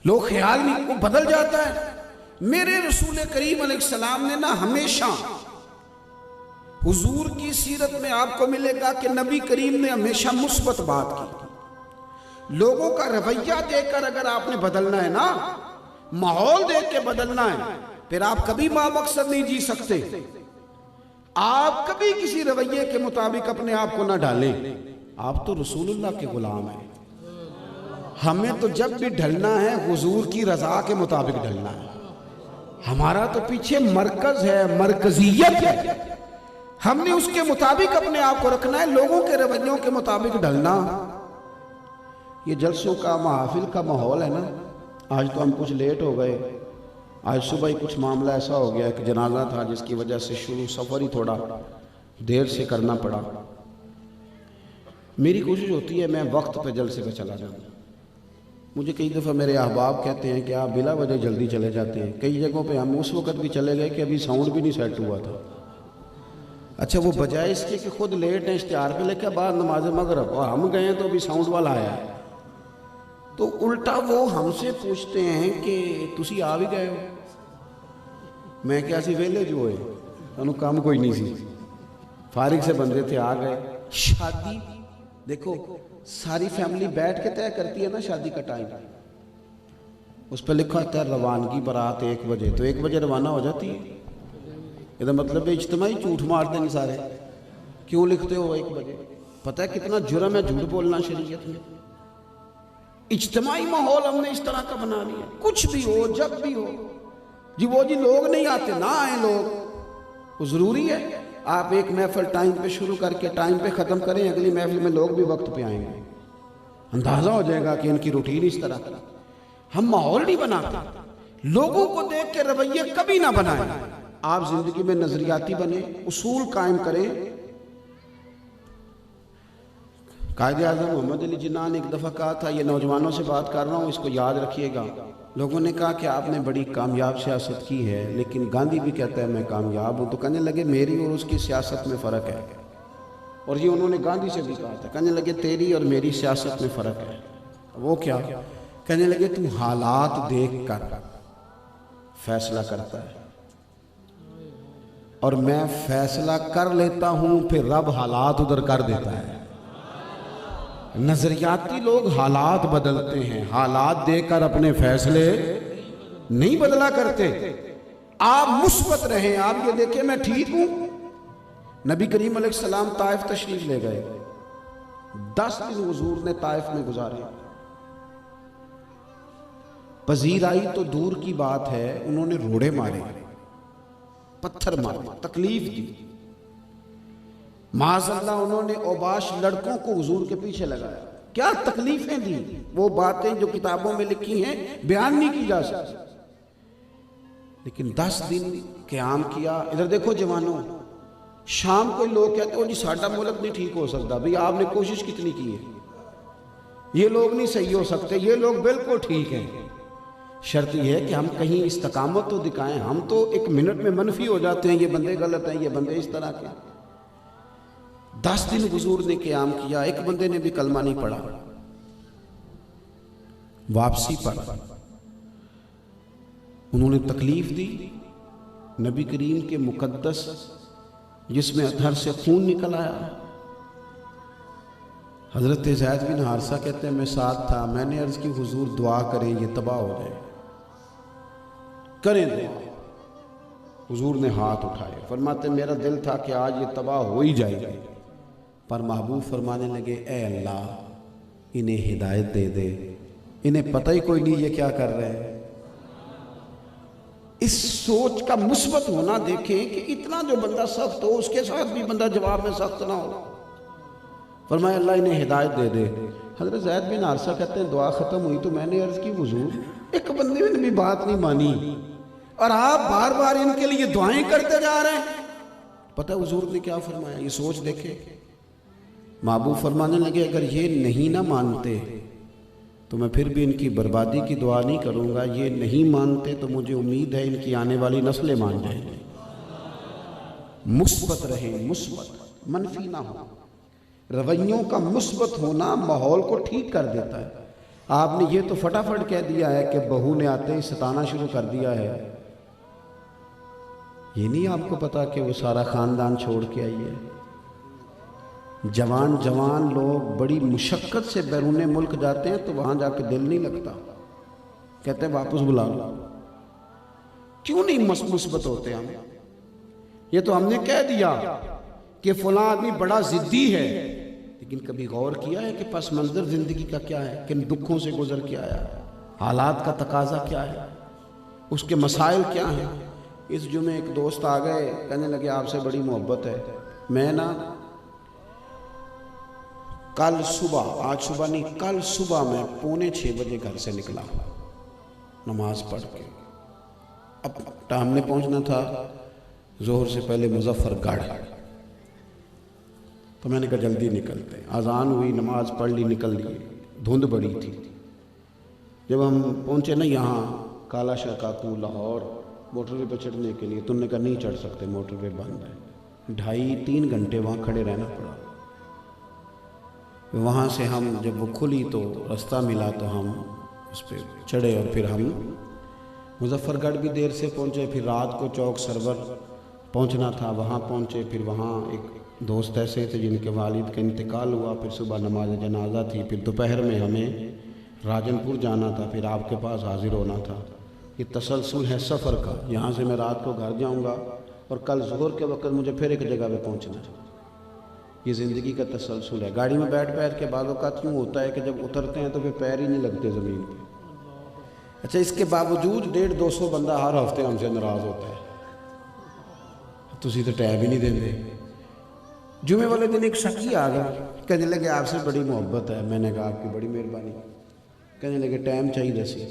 लोग ख्याल नहीं, वो बदल जाता है। मेरे रसूल करीम अलैहिस्सलाम ने ना हमेशा, हुजूर की सीरत में आपको मिलेगा कि नबी करीम ने हमेशा मुस्बत बात की। लोगों का रवैया देखकर अगर आपने बदलना है ना, माहौल देख के बदलना है, फिर आप कभी मामकसद नहीं जी सकते। आप कभी किसी रवैये के मुताबिक अपने आप को ना डालें। आप तो रसूलुल्लाह के गुलाम हैं। हमें तो जब भी ढलना है हुजूर की रजा के मुताबिक ढलना है। हमारा तो पीछे मरकज है, मरकजियत है, हमने उसके मुताबिक अपने आप को रखना है। लोगों के रवैयों के मुताबिक ढलना, ये जलसों का महफिल का माहौल है ना। आज तो हम कुछ लेट हो गए। आज सुबह ही कुछ मामला ऐसा हो गया कि जनाजा था, जिसकी वजह से शुरू सफ़र ही थोड़ा देर से करना पड़ा। मेरी कोशिश होती है मैं वक्त पे जलसे पे चला जाऊँ। मुझे कई दफ़ा मेरे अहबाब कहते हैं कि आप बिला वजह जल्दी चले जाते हैं। कई जगहों पे हम उस वक्त भी चले गए कि अभी साउंड भी नहीं सेट हुआ था। अच्छा, वो बजाय इसके कि खुद लेट हैं, इश्तिहार पे लेके बाद नमाज मगरब, और हम गए तो अभी साउंड वाला आया है, तो उल्टा वो हमसे पूछते हैं कि तुसी आ भी गए हो। मैं क्या सी वेले जो है, तुहानू काम कोई नहीं सी, फारिग से बंदे थे, आ गए। शादी देखो, सारी फैमिली बैठ के तय करती है ना शादी का टाइम। उस पर लिखा होता है रवानगी बारात 1 बजे, तो 1 बजे रवाना हो जाती है। इसका मतलब है इज्तिमाई झूठ मारते हैं सारे। क्यों लिखते हो 1 बजे? पता है कितना जुर्म है झूठ बोलना शरीयत में। इज्तिमाई माहौल हमने इस तरह का बना लिया। कुछ भी हो, जब भी हो जी, वो जी लोग नहीं आते, ना आए लोग, वो ज़रूरी है। आप एक महफिल टाइम पे शुरू करके टाइम पे ख़त्म करें, अगली महफिल में लोग भी वक्त पे आएंगे। अंदाज़ा हो जाएगा कि इनकी रूटीन इस तरह की। हम माहौल नहीं बनाते। लोगों को देख के रवैये कभी ना बनाएं। आप जिंदगी में नजरियाती बने, उसूल कायम करें। कायदे आज़म मोहम्मद अली जिन्ना ने एक दफ़ा कहा था, ये नौजवानों से बात कर रहा हूँ, इसको याद रखिएगा। लोगों ने कहा कि आपने बड़ी कामयाब सियासत की है, लेकिन गांधी भी कहता है मैं कामयाब हूँ। तो कहने लगे मेरी और उसकी सियासत में फ़र्क है। और ये उन्होंने गांधी से भी कहा था। कहने लगे तेरी और मेरी सियासत में फ़र्क है। वो क्या? कहने लगे तू हालात देख कर फैसला करता है और मैं फैसला कर लेता हूँ, फिर रब हालात उधर कर देता है। नजरियाती लोग हालात बदलते हैं, हालात देखकर अपने फैसले नहीं बदला करते। आप मुस्बत रहें। आप ये देखें मैं ठीक हूं। नबी करीम अलैहिस्सलाम ताइफ तशरीफ ले गए। 10 दिन हुजूर ने ताइफ में गुजारे। पजीर आई तो दूर की बात है, उन्होंने रोड़े मारे, पत्थर मारे, तकलीफ दी। माज़अल्लाह उन्होंने औबाश लड़कों को हुजूर के पीछे लगाया। क्या तकलीफें दी, वो बातें जो किताबों में लिखी हैं बयान नहीं की जा सकती। लेकिन 10 दिन क़याम किया। इधर देखो जवानों, शाम को लोग कहते हो जी साडा मुल्क नहीं ठीक हो सकता। भाई आपने कोशिश कितनी की है? ये लोग नहीं सही हो सकते, ये लोग बिल्कुल ठीक हैं। शर्त यह है कि हम कहीं इस्तकामत तो दिखाएं। हम तो 1 मिनट में मनफी हो जाते हैं, ये बंदे गलत हैं, ये बंदे इस तरह के। 10 दिन हुजूर ने क़याम किया, एक बंदे ने भी कलमा नहीं पढ़ा। वापसी पर उन्होंने तकलीफ दी। नबी करीम के मुकद्दस जिसमें अधर से खून निकल आया। हजरत ज़ैद बिन हारिसा कहते हैं मैं साथ था। मैंने अर्ज की हुजूर दुआ करें ये तबाह हो जाए, करें दुआ। हुजूर ने हाथ उठाए, फरमाते मेरा दिल था कि आज ये तबाह हो ही जाएगा, पर महबूब फरमाने लगे ए अल्लाह इन्हें हिदायत दे दे, इन्हें पता ही कोई नहीं ये क्या कर रहे हैं। इस सोच का मुस्बत होना देखें कि इतना जो बंदा सख्त हो उसके साथ भी बंदा जवाब में सख्त ना हो। फरमाया अल्लाह इन्हें हिदायत दे दे। हज़रत ज़ैद बिन हारिसा कहते हैं दुआ ख़त्म हुई तो मैंने अर्ज़ की हुजूर एक बंदे ने भी बात नहीं मानी और आप बार बार इनके लिए दुआएं करते जा रहे हैं। पता है हुजूर ने क्या फरमाया? ये सोच देखे। महबूब फरमाने लगे अगर ये नहीं ना मानते तो मैं फिर भी इनकी बर्बादी की दुआ नहीं करूँगा। ये नहीं मानते तो मुझे उम्मीद है इनकी आने वाली नस्लें मान जाएंगी। मुस्बत रहें, मुस्बत, मनफी ना हो। रवैयों का मुस्बत होना माहौल को ठीक कर देता है। आपने ये तो फटाफट कह दिया है कि बहू ने आते ही सताना शुरू कर दिया है। ये नहीं आपको पता कि वो सारा खानदान छोड़ के आई है। जवान जवान लोग बड़ी मुशक्क़त से बैरून मुल्क जाते हैं तो वहां जाके दिल नहीं लगता, कहते हैं वापस बुला लो। क्यों नहीं मुस्बत होते हम? ये तो हमने कह दिया कि फलां आदमी बड़ा जिद्दी है, लेकिन कभी गौर किया है कि पस मंजर जिंदगी का क्या है, किन दुखों से गुजर के आया, हालात का तकाजा क्या है, उसके मसाइल क्या हैं। इस जुमे एक दोस्त आ गए, कहने लगे आपसे बड़ी मोहब्बत है। मैं ना कल सुबह, आज सुबह नहीं कल सुबह मैं 5:45 बजे घर से निकला नमाज पढ़ के। अब हमने पहुंचना था जोहर से पहले मुजफ्फरगढ़, तो मैंने कहा जल्दी निकलते हैं। अजान हुई, नमाज पढ़ ली, निकल लिए। धुंध बड़ी थी। जब हम पहुंचे ना यहाँ काला शाह काकू लाहौर मोटरवे पर चढ़ने के लिए, तुमने कहा नहीं चढ़ सकते, मोटरवे बंद है। 2.5-3 घंटे वहाँ खड़े रहना पड़ा। वहाँ से हम जब वो खुली तो रास्ता मिला तो हम उस पर चढ़े और फिर हम मुजफ्फरगढ़ भी देर से पहुँचे। फिर रात को चौक सरवर पहुँचना था, वहाँ पहुँचे। फिर वहाँ एक दोस्त ऐसे थे जिनके वालिद का इंतकाल हुआ। फिर सुबह नमाज जनाजा थी। फिर दोपहर में हमें राजनपुर जाना था, फिर आपके पास हाजिर होना था। ये तसलसल है सफ़र का। यहाँ से मैं रात को घर जाऊँगा और कल ज़ोहर के वक्त मुझे फिर एक जगह पे पहुँचना है। ये ज़िंदगी का तसलसल है। गाड़ी में बैठ के बाद औक़ात यूँ होता है कि जब उतरते हैं तो फिर पैर ही नहीं लगते ज़मीन पे। अच्छा, इसके बावजूद 150-200 बंदा हर हफ्ते हमसे नाराज़ होता है, तुसी तो टाइम ही नहीं देंगे। जुमे वाले दिन एक शख्सी आ गया, कहने लगे आपसे बड़ी मोहब्बत है। मैंने कहा आपकी बड़ी मेहरबानी। कहने लगे टाइम चाहिए दसी।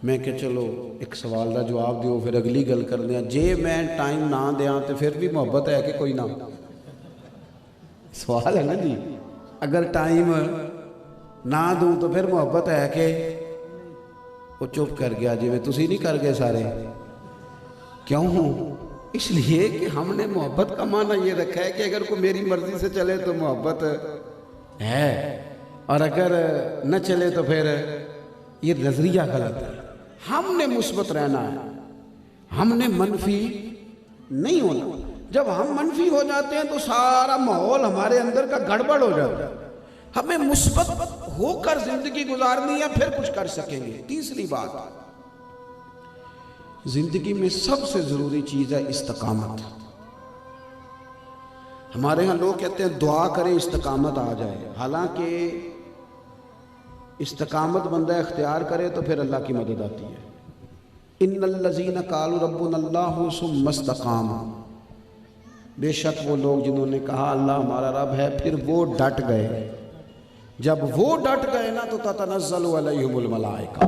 मैं क्या चलो एक सवाल का जवाब दो फिर अगली गल कर दें। जे मैं टाइम ना दें तो फिर भी मोहब्बत है कि कोई ना? सवाल है ना जी। अगर टाइम ना दूं तो फिर मोहब्बत है कि? वो चुप कर गया, जिवें तुसी नहीं कर गए सारे। क्यों? इसलिए कि हमने मोहब्बत का माना ये रखा है कि अगर कोई मेरी मर्जी से चले तो मोहब्बत है, और अगर न चले तो फिर ये नजरिया गलत है। हमने मुस्बत रहना है, हमने मनफी नहीं होना। जब हम मनफी हो जाते हैं तो सारा माहौल हमारे अंदर का गड़बड़ हो जाता है। हमें मुस्बत होकर जिंदगी गुजारनी है, फिर कुछ कर सकेंगे। तीसरी बात, जिंदगी में सबसे जरूरी चीज है इस्तकामत। हमारे यहाँ लोग कहते हैं दुआ करें इस्तकामत आ जाए। हालांकि इस्तकामत बंदा इख्तियार करे तो फिर अल्लाह की मदद आती है। इन्नल्लज़ीना क़ालू रब्बुनल्लाहु सुम्मा इस्तक़ामू, बेशक वो लोग जिन्होंने कहा अल्लाह हमारा रब है, फिर वो डट गए। जब वो डट गए ना तो ततनज़्ज़लु अलैहिमुल मलाइका,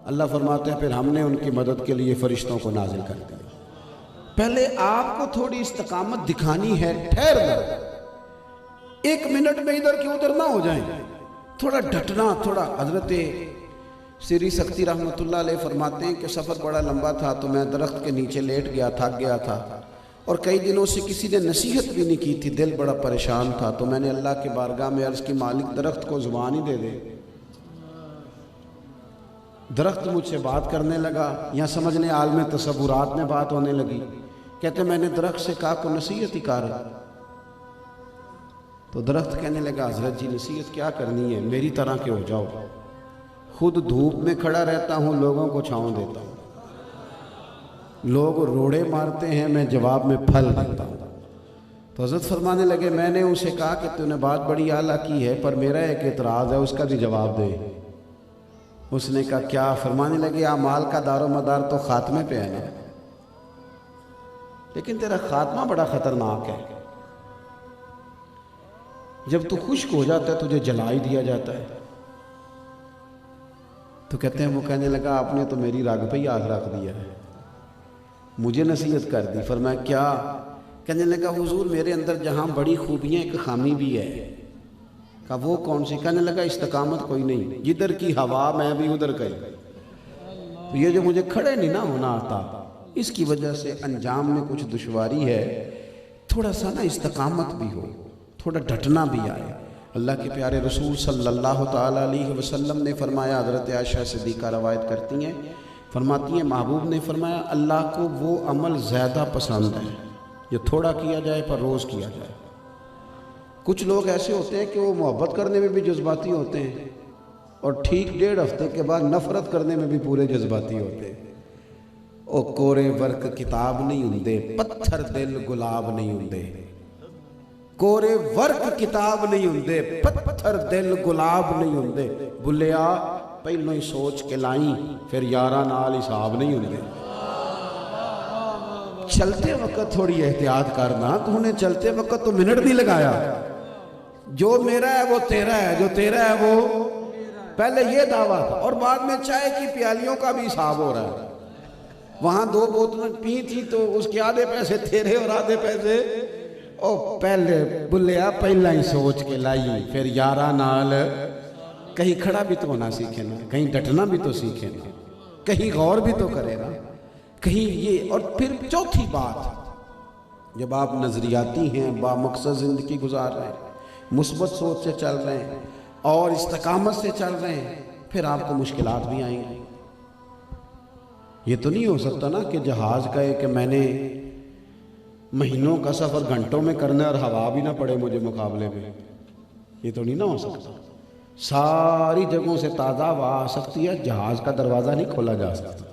अल्लाह फरमाते हैं फिर हमने उनकी मदद के लिए फरिश्तों को नाजिल कर दिया। पहले आपको थोड़ी इस्तकामत दिखानी है। ठहर कर 1 मिनट में इधर की उधर ना हो जाए, थोड़ा डटना। थोड़ा हजरत श्री सख्ती रहमतुल्लाह अलैह फरमाते हैं कि सफ़र बड़ा लंबा था तो मैं दरख्त के नीचे लेट गया, थक गया था और कई दिनों से किसी ने नसीहत भी नहीं की थी, दिल बड़ा परेशान था। तो मैंने अल्लाह की बारगाह में अर्ज़ की मालिक दरख्त को ज़ुबान ही दे दे। दरख्त मुझसे बात करने लगा, या समझ लें आलम तसव्वुरात में बात होने लगी। कहते मैंने दरख्त से कहा को नसीहत ही कर। तो दरख्त कहने लगा हजरत जी नसीहत क्या करनी है, मेरी तरह के हो जाओ। खुद धूप में खड़ा रहता हूँ, लोगों को छाँव देता हूँ। लोग रोड़े मारते हैं, मैं जवाब में फल देता हूँ। तो हजरत फरमाने लगे मैंने उसे कहा कि तूने बात बड़ी आला की है, पर मेरा एक एतराज़ है, उसका भी जवाब दे। उसने कहा क्या? फरमाने लगे आमाल का दारो मदार तो खात्मे पे है ना, लेकिन तेरा खात्मा बड़ा ख़तरनाक है। जब तू खुश्क हो जाता है तुझे जला ही दिया जाता है। तो कहते हैं वो कहने लगा आपने तो मेरी राग पे ही हाथ रख दिया है, मुझे नसीहत कर दी। फरमाया क्या? कहने लगा हुजूर मेरे अंदर जहाँ बड़ी खूबियाँ एक खामी भी है। कहा वो कौन सी? कहने लगा इस्तकामत कोई नहीं, जिधर की हवा मैं भी उधर गई। तो ये जो मुझे खड़े नहीं ना होना आता, इसकी वजह से अंजाम में कुछ दुश्वारी है। थोड़ा सा ना इस्तकामत भी हो, थोड़ा डटना भी आए। अल्लाह के प्यारे रसूल सल्लल्लाहु ताला अलैहि वसल्लम ने फरमाया, हज़रत आयशा सिद्दीक़ा रवायत करती हैं, फरमाती हैं महबूब ने फरमाया अल्लाह को वो अमल ज़्यादा पसंद है जो थोड़ा किया जाए पर रोज़ किया जाए। कुछ लोग ऐसे होते हैं कि वो मोहब्बत करने में भी जज्बाती होते हैं और ठीक 1.5 हफ्ते के बाद नफ़रत करने में भी पूरे जज्बाती होते हैं। ओ कोरे वर्क किताब नहीं हुंदे, पत्थर दिल गुलाब नहीं हुंदे। कोरे वर्क किताब नहीं हुंदे, पत्थर दिल गुलाब नहीं हुंदे। बुलिया पहलों ही सोच के लाई, फिर यारा नाल हिसाब नहीं हुंदे। चलते वक्त थोड़ी एहतियात करना, तूने चलते वक्त तो मिनट नहीं लगाया। जो मेरा है वो तेरा है, जो तेरा है वो, पहले ये दावा था और बाद में चाय की प्यालियों का भी हिसाब हो रहा है। वहां 2 बोतलें पी थी तो उसके आधे पैसे तेरे और आधे पैसे ओ पहले बुलिया पहला ही सोच के लाई, फिर यारा नाल। कहीं खड़ा भी तो होना सीखे ना, कहीं डटना भी तो सीखे ना, कहीं गौर भी तो करे ना, कहीं ये। और फिर चौथी बात, जब आप नजरियाती हैं, बामकसद जिंदगी गुजार रहे हैं, मुस्बत सोच से चल रहे हैं और इस्तकामत से चल रहे हैं, फिर आपको मुश्किलात भी आएंगी। ये तो नहीं हो सकता ना कि जहाज कहे कि मैंने महीनों का सफ़र घंटों में करना है और हवा भी ना पड़े मुझे मुकाबले में। ये तो नहीं ना हो सकता। सारी जगहों से ताज़ा हवा आ सकती है, जहाज़ का दरवाज़ा नहीं खोला जा सकता।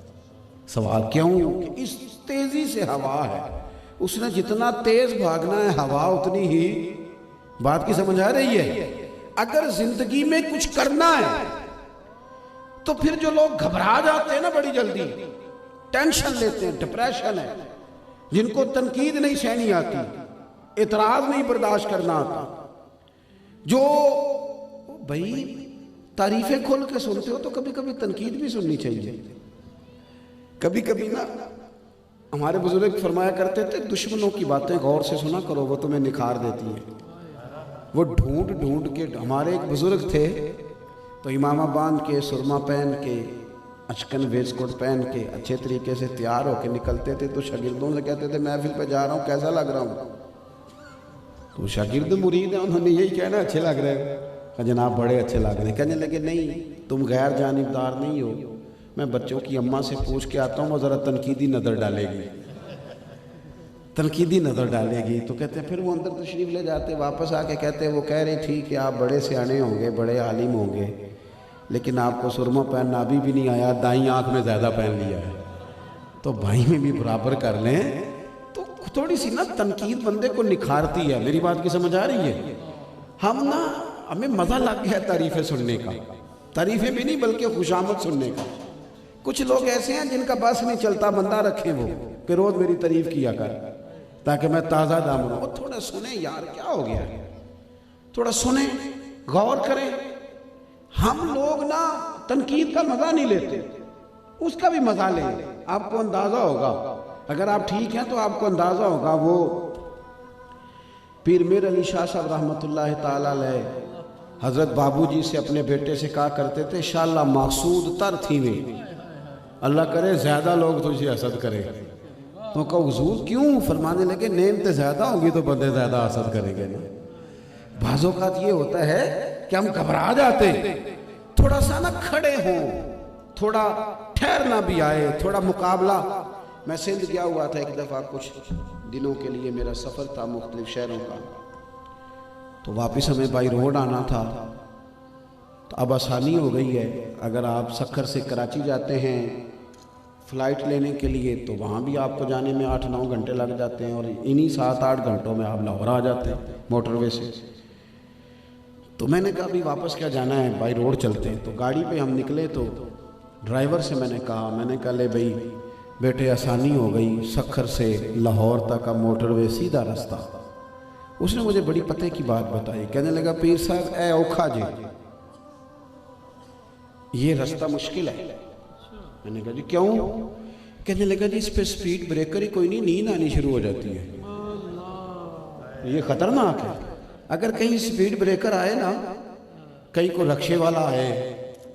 सवाल क्यों? कि इस तेज़ी से हवा है, उसने जितना तेज़ भागना है हवा उतनी ही। बात की समझ आ रही है? अगर जिंदगी में कुछ करना है तो फिर जो लोग घबरा जाते हैं ना बड़ी जल्दी, टेंशन लेते हैं, डिप्रेशन है, जिनको तनकीद नहीं सहनी आती, इतराज नहीं बर्दाश्त करना आता, जो भाई तारीफें खोल के सुनते हो तो कभी कभी तनकीद भी सुननी चाहिए। कभी कभी ना हमारे बुजुर्ग फरमाया करते थे, दुश्मनों की बातें गौर से सुना करो, वो तुम्हें निखार देती हैं। वो ढूंढ ढूंढ के, हमारे एक बुजुर्ग थे तो इमामा बांध के, सुरमा पहन के, अचकन वेस्टकोट पहन के अच्छे तरीके से तैयार होके निकलते थे। तो शागिर्दों से कहते थे महफिल पे जा रहा हूँ, कैसा लग रहा हूँ? तो शागिर्द मुरीद है, उन्होंने यही कहना अच्छे लग रहे हो। जनाब बड़े अच्छे लग रहे हैं। कहने लगे नहीं, तुम गैर जानिबदार नहीं हो, मैं बच्चों की अम्मा से पूछ के आता हूँ, वो ज़रा तनकीदी नज़र डालेगी, तनकीदी नज़र डालेगी। तो कहते हैं फिर वो अंदर तशरीफ़ ले जाते, वापस आके कहते हैं वो कह रही ठीक है आप बड़े सियाने होंगे, बड़े आलिम होंगे, लेकिन आपको सुरमा पहनना अभी भी नहीं आया, दाईं आँख में ज़्यादा पहन लिया है, तो भाई में भी बराबर कर लें। तो थोड़ी सी ना तनकीद बंदे को निखारती है। मेरी बात की समझ आ रही है? हम ना, हमें मज़ा लग गया तारीफ़ें सुनने का, तारीफ़ें भी नहीं बल्कि खुशामद सुनने का। कुछ लोग ऐसे हैं जिनका बस नहीं चलता, बंदा रखे वो कि रोज़ मेरी तारीफ़ किया कर ताकि मैं ताज़ा दामन हूँ। थोड़ा सुने यार, क्या हो गया, थोड़ा सुने, गौर करें। हम लोग ना तनकीद का मज़ा नहीं लेते, उसका भी मज़ा लें। आपको अंदाज़ा होगा, अगर आप ठीक हैं तो आपको अंदाज़ा होगा, वो पीर मीर अली शाह साहब रहमतुल्लाह ताला अलैह हज़रत बाबूजी से अपने बेटे से कहा करते थे, शाला मकसूद तर थी में, अल्लाह करे ज़्यादा लोग तुझे हसद करें। तो कहो हुजूर क्यों? फरमाने लगे नेमतें ज़्यादा होंगी तो बंदे ज़्यादा हसद करेंगे ना। बाज़ औक़ात ये होता है कि हम घबरा जाते, थोड़ा सा ना खड़े हों, थोड़ा ठहरना भी आए, थोड़ा मुकाबला। मैं सिंध गया हुआ था एक दफ़ा, कुछ दिनों के लिए मेरा सफ़र था मुख्तलिफ शहरों का, तो वापस हमें बाई रोड आना था। तो अब आसानी हो गई है, अगर आप सखर से कराची जाते हैं फ़्लाइट लेने के लिए तो वहाँ भी आपको जाने में 8-9 घंटे लग जाते हैं और इन्हीं 7-8 घंटों में आप लाहौर आ जाते हैं मोटरवे से। तो मैंने कहा अभी वापस क्या जाना है, बाई रोड चलते हैं। तो गाड़ी पे हम निकले तो ड्राइवर से मैंने कहा ले भाई बेटे आसानी हो गई, सखर से लाहौर तक का मोटरवे सीधा रास्ता। उसने मुझे बड़ी पते की बात बताई, कहने लगा पीर साहब ए औखा जी, ये रास्ता मुश्किल है। मैंने कहा जी क्यों? कहने लगा जी इस पे स्पीड ब्रेकर ही कोई नहीं, नींद आनी शुरू हो जाती है, ये खतरनाक है। अगर कहीं स्पीड ब्रेकर आए ना, कहीं को रक्शे वाला आए,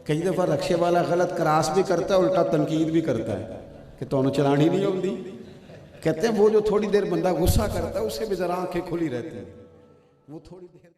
कई दफ़ा रक्शे वाला गलत क्रॉस भी करता है, उल्टा तनकीद भी करता है कि तुहानू चलानी नहीं आती। कहते हैं वो जो थोड़ी देर बंदा गुस्सा करता है उससे भी ज़रा आंखें खुली रहती हैं, वो थोड़ी देर